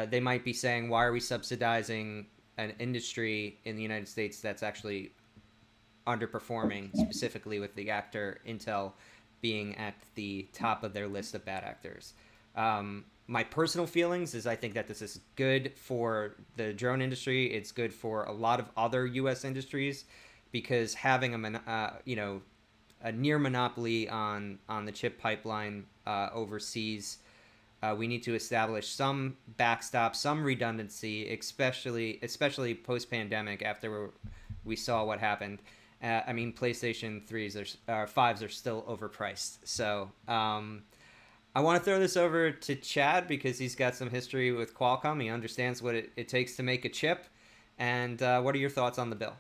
Speaker 2: they might be saying, why are we subsidizing an industry in the United States that's actually underperforming, specifically with the actor Intel being at the top of their list of bad actors? My personal feelings is I think that this is good for the drone industry. It's good for a lot of other U.S. industries because having a near monopoly on the chip pipeline overseas, we need to establish some backstop, some redundancy, especially post-pandemic after we saw what happened. I mean, PlayStation 5s are still overpriced. So I want to throw this over to Chad because he's got some history with Qualcomm. He understands what it takes to make a chip. And what are your thoughts on the bill?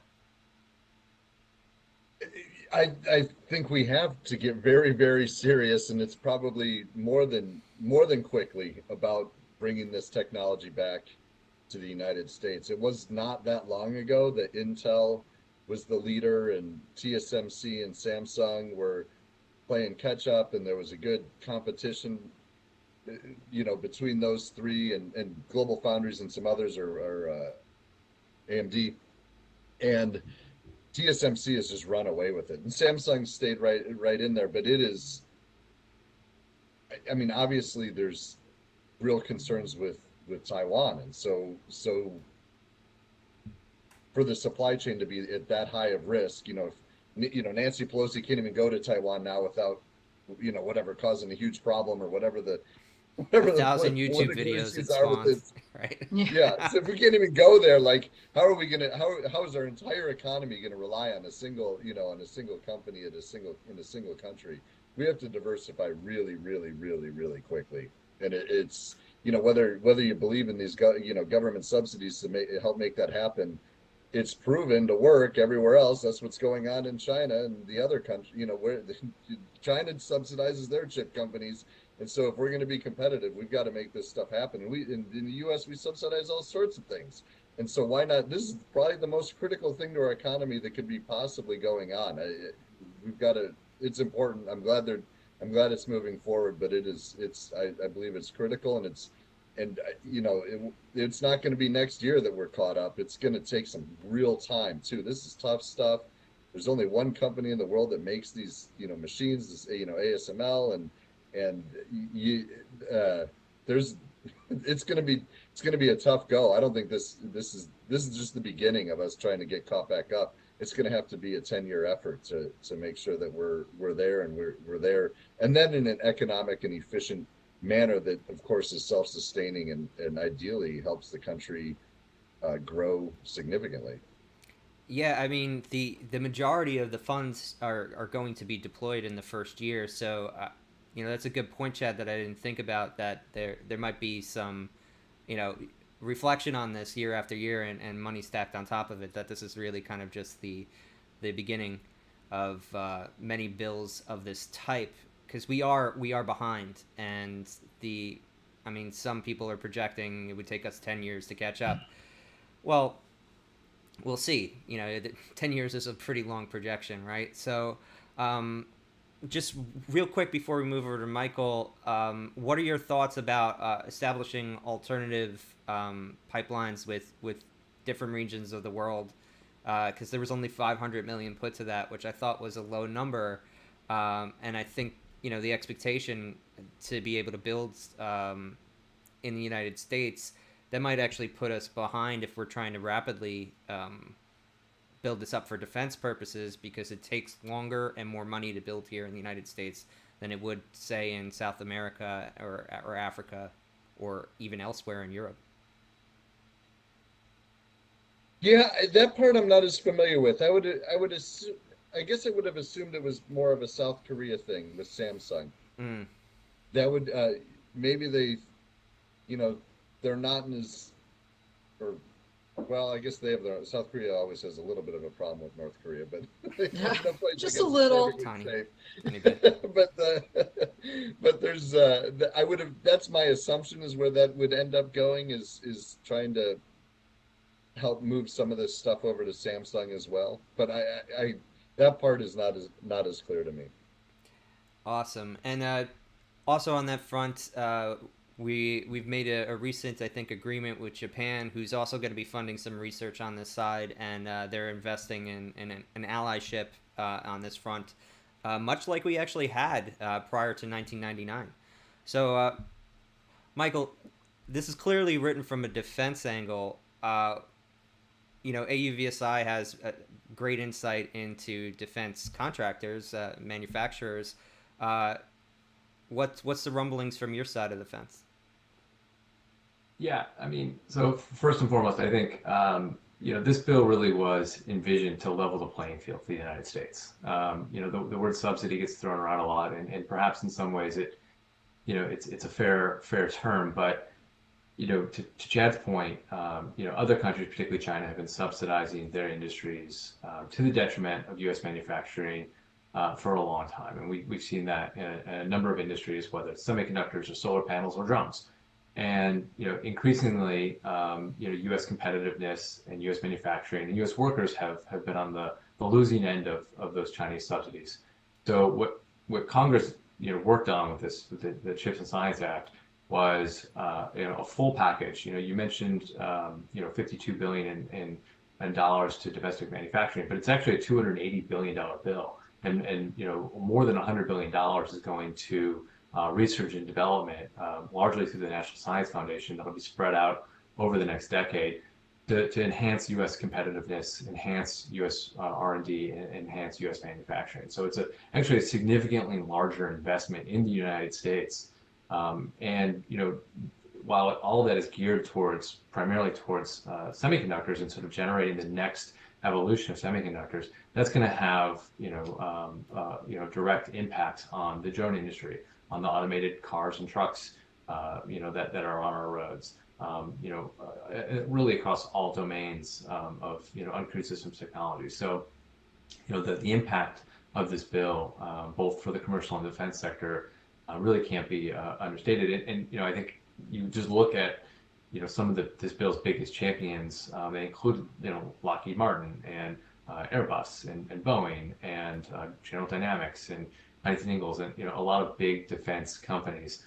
Speaker 4: I think we have to get very, very serious, and it's probably more than quickly about bringing this technology back to the United States. It was not that long ago that Intel was the leader, and TSMC and Samsung were playing catch up, and there was a good competition, between those three, and Global Foundries and some others are AMD, and TSMC has just run away with it, and Samsung stayed right in there. But it is, I mean, obviously there's real concerns with Taiwan, and so for the supply chain to be at that high of risk, Nancy Pelosi can't even go to Taiwan now without, whatever causing a huge problem or whatever the
Speaker 2: 1,000 YouTube videos it spawns, right?
Speaker 4: Yeah. So if we can't even go there, like, how are we gonna? How is our entire economy gonna rely on a single, on a single company in a single country? We have to diversify really, really, really, really quickly. And it's, whether you believe in these, government subsidies to help make that happen, it's proven to work everywhere else. That's what's going on in China and the other country. Where China subsidizes their chip companies. And so if we're going to be competitive, we've got to make this stuff happen. And in the U.S., we subsidize all sorts of things. And so why not? This is probably the most critical thing to our economy that could be possibly going on. we've got to. It's important. I'm glad it's moving forward, but I believe it's critical, and it's not going to be next year that we're caught up. It's going to take some real time too. This is tough stuff. There's only one company in the world that makes these, machines, this, ASML, and you, there's, it's going to be a tough go. I don't think this is just the beginning of us trying to get caught back up. It's going to have to be a 10-year effort to make sure that we're there, and we're there, and then in an economic and efficient manner that, of course, is self-sustaining and ideally helps the country grow significantly.
Speaker 2: Yeah, I mean the majority of the funds are going to be deployed in the first year, so that's a good point, Chad, that I didn't think about. That there might be some, you know, reflection on this year after year, and money stacked on top of it. That this is really kind of just the beginning of many bills of this type, because we are behind, and I mean, some people are projecting it would take us 10 years to catch up. Well, we'll see. 10 years is a pretty long projection, right? So, just real quick before we move over to Michael, what are your thoughts about establishing alternative pipelines with different regions of the world? Because there was only 500 million put to that, which I thought was a low number, and I think the expectation to be able to build in the United States, that might actually put us behind if we're trying to rapidly build this up for defense purposes, because it takes longer and more money to build here in the United States than it would, say, in South America or Africa or even elsewhere in Europe.
Speaker 4: Yeah, that part I'm not as familiar with. I would assume, I guess I would have assumed it was more of a South Korea thing with Samsung.
Speaker 2: Mm.
Speaker 4: That would maybe you know, they're not in as, or well, I guess they have their, South Korea always has a little bit of a problem with North Korea, but no place
Speaker 1: Just
Speaker 4: I
Speaker 1: a
Speaker 4: guess is
Speaker 1: little.
Speaker 4: perfectly
Speaker 2: Tiny.
Speaker 4: safe.
Speaker 2: Tiny bit.
Speaker 4: But there's I would have, that's my assumption, is where that would end up going, is trying to help move some of this stuff over to Samsung as well. But I that part is not as clear to me.
Speaker 2: Awesome. And also on that front, we've made a recent, I think, agreement with Japan, who's also going to be funding some research on this side, and they're investing in an allyship on this front, much like we actually had prior to 1999. So, Michael, this is clearly written from a defense angle. AUVSI has great insight into defense contractors, manufacturers. What's the rumblings from your side of the fence?
Speaker 3: Yeah, I mean, so first and foremost, I think this bill really was envisioned to level the playing field for the United States. The word subsidy gets thrown around a lot, and perhaps in some ways it's a fair term, but to Chad's point, other countries, particularly China, have been subsidizing their industries to the detriment of U.S. manufacturing for a long time, and we've seen that in a number of industries, whether it's semiconductors or solar panels or drones. And increasingly, U.S. competitiveness and U.S. manufacturing and U.S. workers have been on the losing end of those Chinese subsidies. So what Congress worked on with the Chips and Science Act was a full package. You mentioned 52 billion in dollars to domestic manufacturing, but it's actually a $280 billion bill, and more than $100 billion is going to research and development, largely through the National Science Foundation, that'll be spread out over the next decade to enhance U.S. competitiveness, enhance U.S. R&D, and enhance U.S. manufacturing. So it's actually a significantly larger investment in the United States. And while all of that is geared primarily towards semiconductors and sort of generating the next evolution of semiconductors, that's going to have direct impact on the drone industry, on the automated cars and trucks that are on our roads, really across all domains of uncrewed systems technology. So the impact of this bill, both for the commercial and defense sector, really can't be understated. And I think you just look at some of this bill's biggest champions. They include Lockheed Martin and Airbus and Boeing and General Dynamics and Huntington Ingalls, and a lot of big defense companies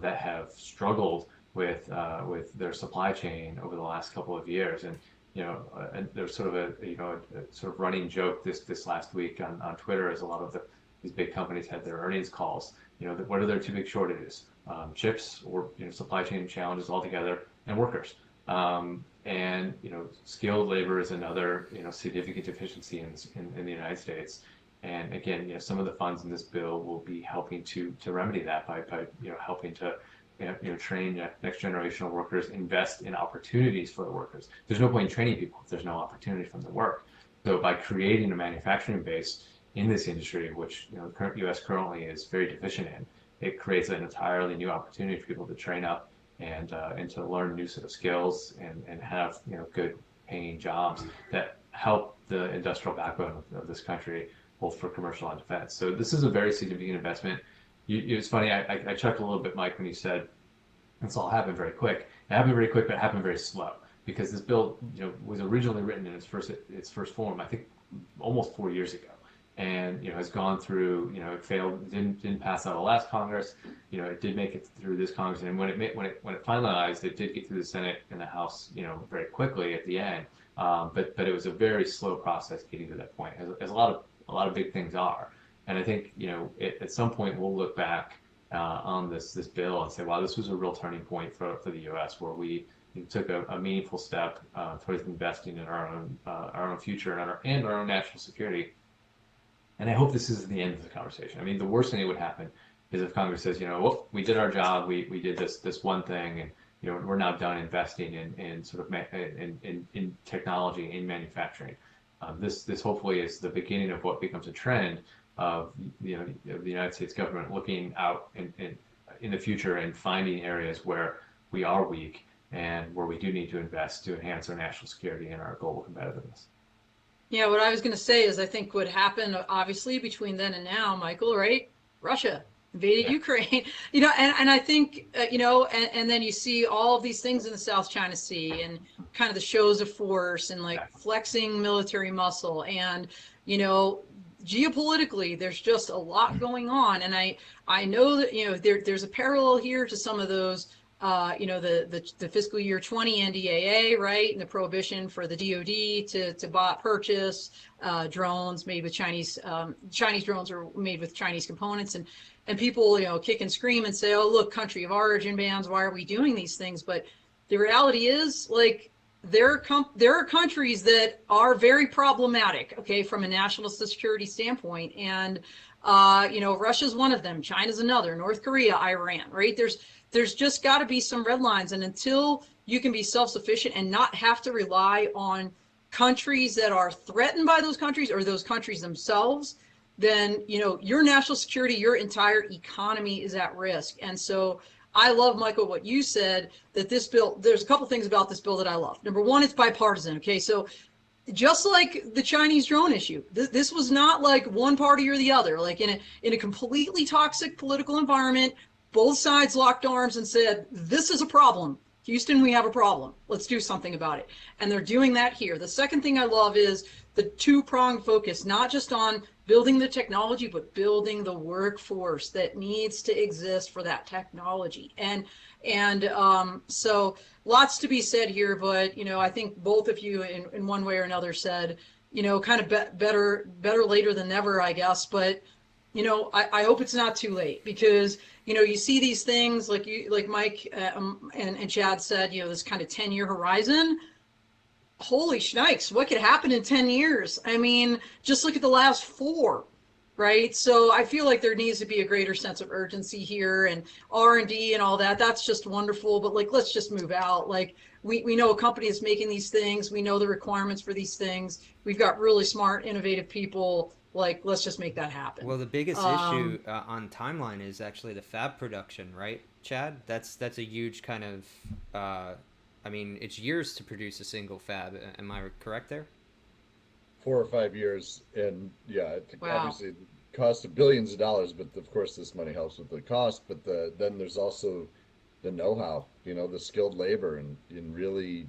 Speaker 3: that have struggled with their supply chain over the last couple of years. And there's sort of a sort of running joke this last week on Twitter, as a lot of these big companies had their earnings calls. What are their two big shortages? Chips, or supply chain challenges altogether, and workers. And skilled labor is another significant deficiency in the United States. And again, some of the funds in this bill will be helping to remedy that by helping to train next generation of workers, invest in opportunities for the workers. There's no point in training people if there's no opportunity from the work. So by creating a manufacturing base in this industry, which the U.S. currently is very deficient in, it creates an entirely new opportunity for people to train up and to learn new set of skills and have good paying jobs that help the industrial backbone of this country, both for commercial and defense. So this is a very significant investment. It's funny, I chuckled a little bit, Mike, when you said this all happened very quick. It happened very quick, but it happened very slow, because this bill was originally written in its first form, I think, almost 4 years ago. And has gone through, it failed, didn't pass out of the last Congress. It did make it through this Congress, and when it finalized, it did get through the Senate and the House, very quickly at the end. But it was a very slow process getting to that point, as a lot of big things are. And I think at some point we'll look back on this bill and say, wow, this was a real turning point for the U.S., where we took a meaningful step towards investing in our own future and our own national security. And I hope this isn't the end of the conversation. I mean, the worst thing that would happen is if Congress says, well, we did our job, we did this one thing, and we're now done investing in sort of in technology, in manufacturing. This hopefully is the beginning of what becomes a trend of the United States government looking out in the future and finding areas where we are weak and where we do need to invest to enhance our national security and our global competitiveness.
Speaker 1: Yeah, what I was going to say is I think what happened, obviously, between then and now, Michael, right? Russia invaded Ukraine, and I think, and then you see all of these things in the South China Sea, and kind of the shows of force, and like flexing military muscle, and, geopolitically, there's just a lot going on. And I know that, there's a parallel here to some of those, the fiscal year 20 NDAA, right? And the prohibition for the DoD to purchase drones made with Chinese drones are made with Chinese components, and people, kick and scream and say, oh, look, country of origin bans, why are we doing these things? But the reality is, like, there are countries that are very problematic, okay, from a national security standpoint. And, Russia's one of them, China's another, North Korea, Iran, right? There's just got to be some red lines. And until you can be self-sufficient and not have to rely on countries that are threatened by those countries or those countries themselves, then, your national security, your entire economy is at risk. And so I love, Michael, what you said, that this bill, there's a couple things about this bill that I love. Number one, it's bipartisan. Okay. So just like the Chinese drone issue, this was not like one party or the other. Like in a completely toxic political environment, both sides locked arms and said, this is a problem. Houston, we have a problem. Let's do something about it. And they're doing that here. The second thing I love is the two-pronged focus, not just on building the technology, but building the workforce that needs to exist for that technology. And so lots to be said here, but, I think both of you in one way or another said, kind of better later than never, I guess. But, I hope it's not too late, because, you see these things like Mike and Chad said, this kind of 10-year horizon. Holy shnikes, what could happen in 10 years? I mean, just look at the last 4, right? So I feel like there needs to be a greater sense of urgency here, and R&D and all that. That's just wonderful. But like, let's just move out. Like, we know a company is making these things. We know the requirements for these things. We've got really smart, innovative people. Like, let's just make that happen.
Speaker 2: Well, the biggest issue on timeline is actually the fab production, right, Chad? That's a huge kind of, it's years to produce a single fab. Am I correct there?
Speaker 4: 4 or 5 years, and
Speaker 1: Wow.
Speaker 4: obviously it costs billions of dollars, but of course this money helps with the cost. But then there's also the know-how, the skilled labor, and really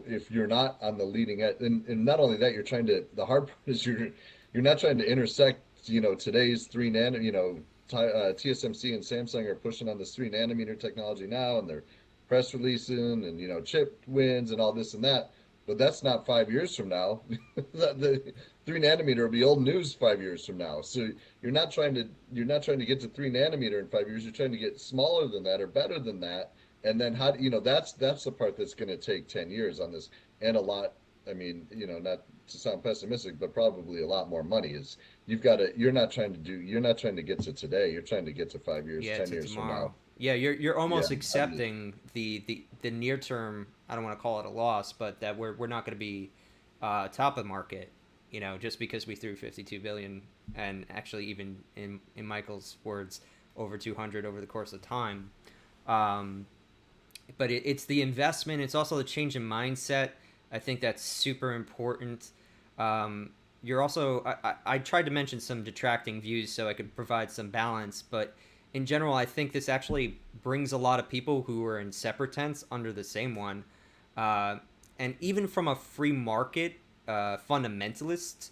Speaker 4: if you're not on the leading edge, and not only that, the hard part is you're not trying to intersect, today's 3 nano, TSMC and Samsung are pushing on this 3 nanometer technology now, and they're press releasing, and chip wins and all this and that. But that's not 5 years from now. The 3 nanometer will be old news 5 years from now. So you're not trying to get to 3 nanometer in 5 years. You're trying to get smaller than that or better than that. And then that's the part that's going to take 10 years on this, and a lot. I mean, not to sound pessimistic, but probably a lot more money is you're not trying to get to today. You're trying to get to 5 years,
Speaker 2: Yeah,
Speaker 4: 10
Speaker 2: to
Speaker 4: years
Speaker 2: tomorrow.
Speaker 4: from now.
Speaker 2: Yeah, you're almost
Speaker 4: Yeah,
Speaker 2: accepting the near term. I don't want to call it a loss, but that we're not going to be top of market, just because we threw 52 billion, and actually even in Michael's words, over 200 over the course of time. But it's the investment. It's also the change in mindset. I think that's super important. You're also, I tried to mention some detracting views so I could provide some balance, but in general, I think this actually brings a lot of people who are in separate tents under the same one. And even from a free market fundamentalist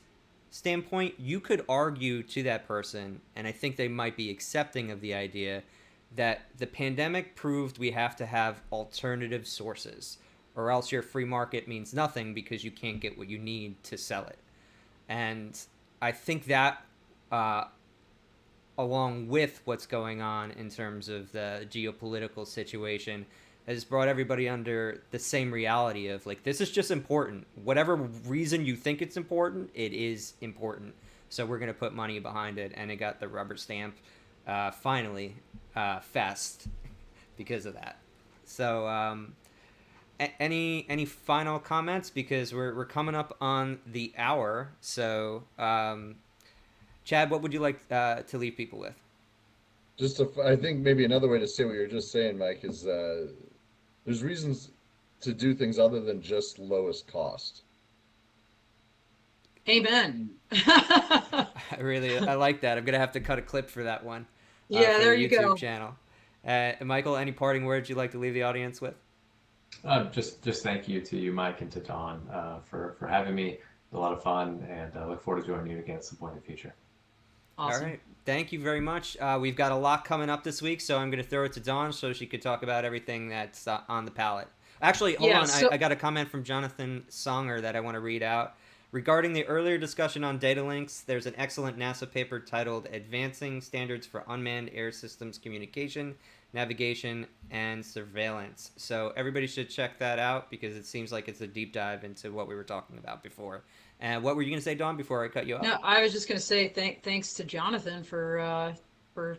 Speaker 2: standpoint, you could argue to that person, and I think they might be accepting of the idea, that the pandemic proved we have to have alternative sources, or else your free market means nothing because you can't get what you need to sell it. And I think that, along with what's going on in terms of the geopolitical situation, has brought everybody under the same reality of, like, this is just important. Whatever reason you think it's important, it is important. So we're going to put money behind it, and it got the rubber stamp finally fast because of that. So any final comments, because we're coming up on the hour. So Chad, what would you like to leave people with?
Speaker 4: I think maybe another way to say what you're just saying, Mike, is there's reasons to do things other than just lowest cost.
Speaker 1: Amen.
Speaker 2: I like that. I'm gonna have to cut a clip for that one.
Speaker 1: Yeah,
Speaker 2: for
Speaker 1: there
Speaker 2: the
Speaker 1: you
Speaker 2: YouTube
Speaker 1: go.
Speaker 2: channel. Michael, any parting words you'd like to leave the audience with?
Speaker 3: Just thank you to you, Mike, and to Don for having me. It was a lot of fun, and I look forward to joining you again at some point in the future.
Speaker 1: Awesome.
Speaker 2: All right. Thank you very much. We've got a lot coming up this week, so I'm going to throw it to Dawn so she could talk about everything that's on the palette. Actually, hold on. I got a comment from Jonathan Songer that I want to read out. Regarding the earlier discussion on data links, there's an excellent NASA paper titled Advancing Standards for Unmanned Air Systems Communication, Navigation, and Surveillance. So everybody should check that out, because it seems like it's a deep dive into what we were talking about before. And what were you going to say, Dawn, before I cut you off?
Speaker 1: No, I was just going to say thanks to Jonathan for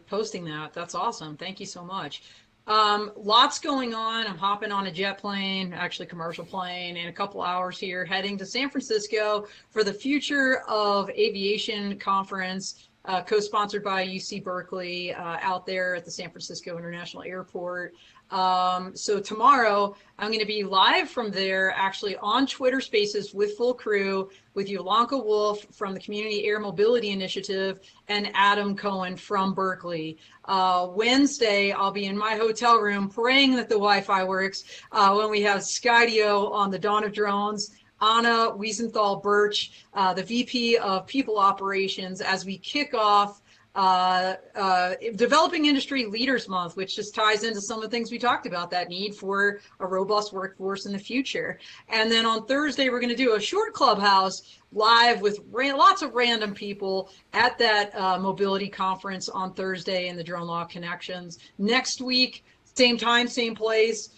Speaker 1: posting that. That's awesome. Thank you so much. Lots going on. I'm hopping on a jet plane, actually commercial plane, in a couple hours here, heading to San Francisco for the Future of Aviation conference, co-sponsored by UC Berkeley, out there at the San Francisco International Airport. So tomorrow I'm going to be live from there, actually on Twitter Spaces with full crew, with Yolanka Wolf from the Community Air Mobility Initiative and Adam Cohen from Berkeley. Wednesday, I'll be in my hotel room praying that the Wi-Fi works when we have Skydio on the Dawn of Drones. Anna Wiesenthal Birch, the VP of People Operations, as we kick off Developing Industry Leaders Month, which just ties into some of the things we talked about, that need for a robust workforce in the future. And then on Thursday, we're going to do a short clubhouse live with lots of random people at that mobility conference on Thursday in the Drone Law Connections. Next week, same time, same place.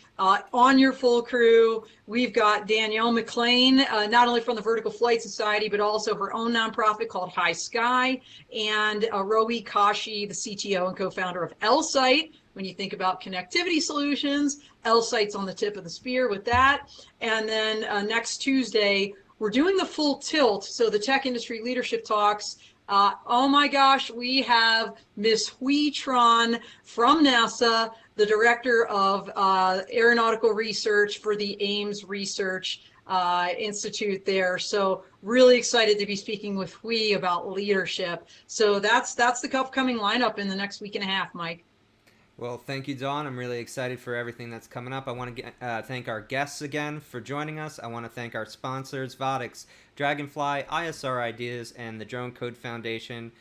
Speaker 1: On your full crew, we've got Danielle McLean, not only from the Vertical Flight Society, but also her own nonprofit called High Sky, and Rohi Kashi, the CTO and co-founder of Elsight. When you think about connectivity solutions, Elsight's on the tip of the spear with that. And then next Tuesday, we're doing the full tilt, so the tech industry leadership talks. Oh my gosh, we have Miss Hui Tran from NASA, the director of aeronautical research for the Ames Research Institute there. So really excited to be speaking with Hui about leadership. So that's the upcoming lineup in the next week and a half, Mike.
Speaker 2: Well, thank you, Dawn. I'm really excited for everything that's coming up. I want to thank our guests again for joining us. I want to thank our sponsors, Vodix, Dragonfly, ISR Ideas, and the Drone Code Foundation.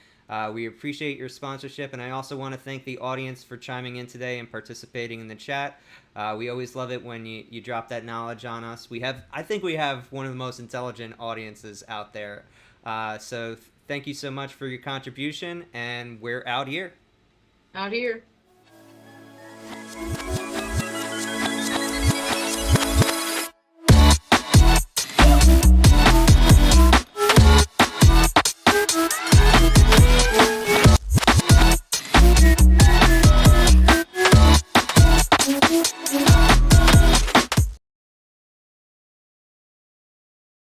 Speaker 2: We appreciate your sponsorship, and I also want to thank the audience for chiming in today and participating in the chat. We always love it when you drop that knowledge on us. I think we have one of the most intelligent audiences out there. So thank you so much for your contribution, and we're out here.
Speaker 1: Out here.